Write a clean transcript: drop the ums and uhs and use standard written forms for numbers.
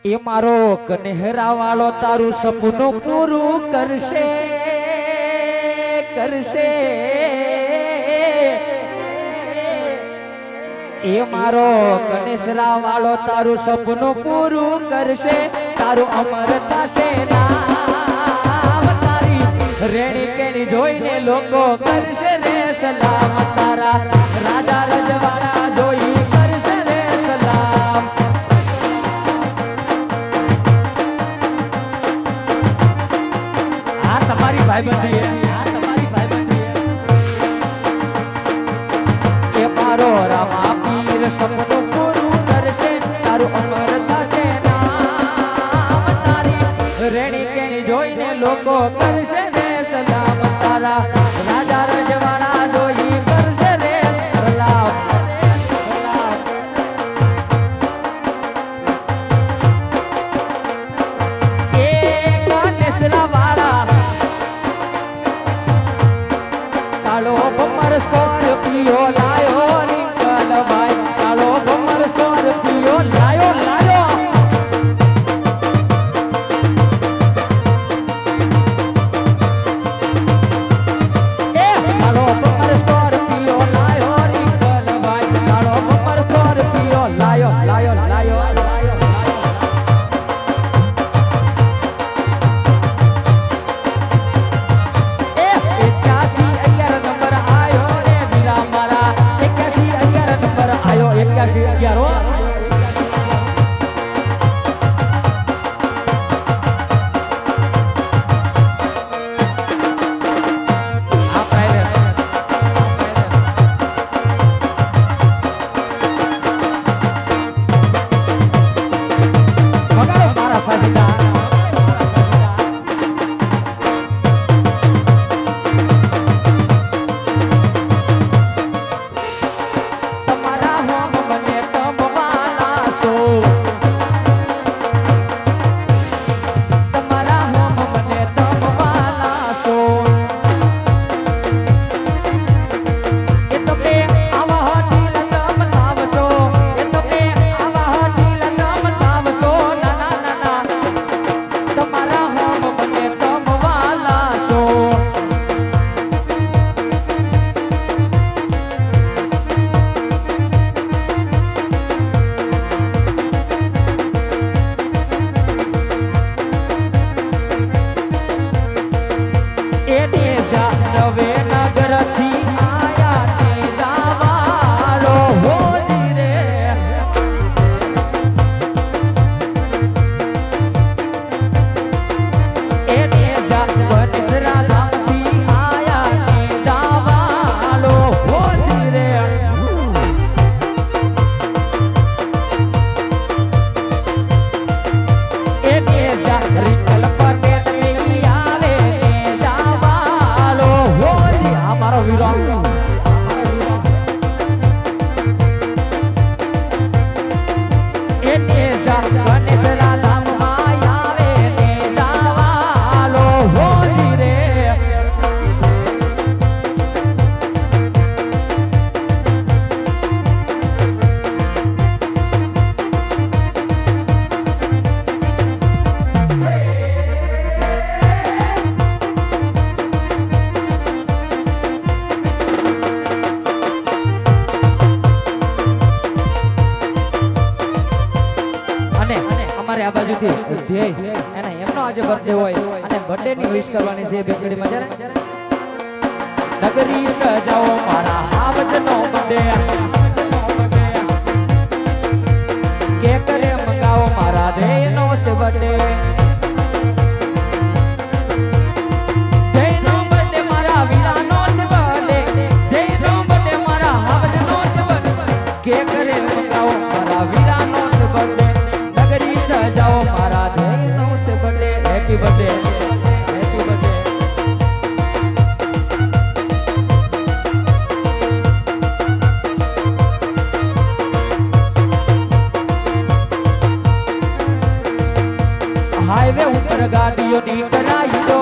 એ મારો કનેહરા વાળો તારું સપનું પૂરું કરશે કરશે એ મારો કનેસરા વાળો તારું સપનું પૂરું કરશે તારું અમર થશે નામ તારી રેણી કેણી જોઈને લોકો કરશે રે સલામ તારા રાજા રજવાડા જોઈ કરશે રે સલામ આ તમારી ભાઈબંધી એ મારો રામા પીર સપનું પૂરું કરશે તારું અમર થશે નામ તારી રેણી કેણી જોઈને લોકો કરશે રે સલામ તારા રાજા રજવાડા જોઈ કરશે રે સલામ એ કાનેસરા વાળા કાળો ભમર સ્કોર્પિયો લાયો રિંકલ ભાઈ કાળો ભમર સ્કોર્પિયો લાયો લાયો એ કાળો ભમર સ્કોર્પિયો લાયો રિંકલ ભાઈ કાળો ભમર સ્કોર્પિયો લાયો લાયો લાયો લાયો આ બાજુથી ધ્યેય અને એમનો આજે બર્થડે હોય અને બર્થડે ની વિશ કરવાની છે બેકડી માં જરા નગરી સજાઓ મારા આવજનો બર્થડે કેક રે મંગાવો મારા ધ્યેયનો છે બર્થડે ધ્યેયનો બર્થડે મારા વીરાનો છે બર્થડે ધ્યેયનો બર્થડે મારા આવજનો છે બર્થડે કેક રે મંગાવો મારા વીરાનો છે બર્થડે जाओ मारा धैर्य से birthday happy birthday happy birthday highway ऊपर गाड़ियों नी कराई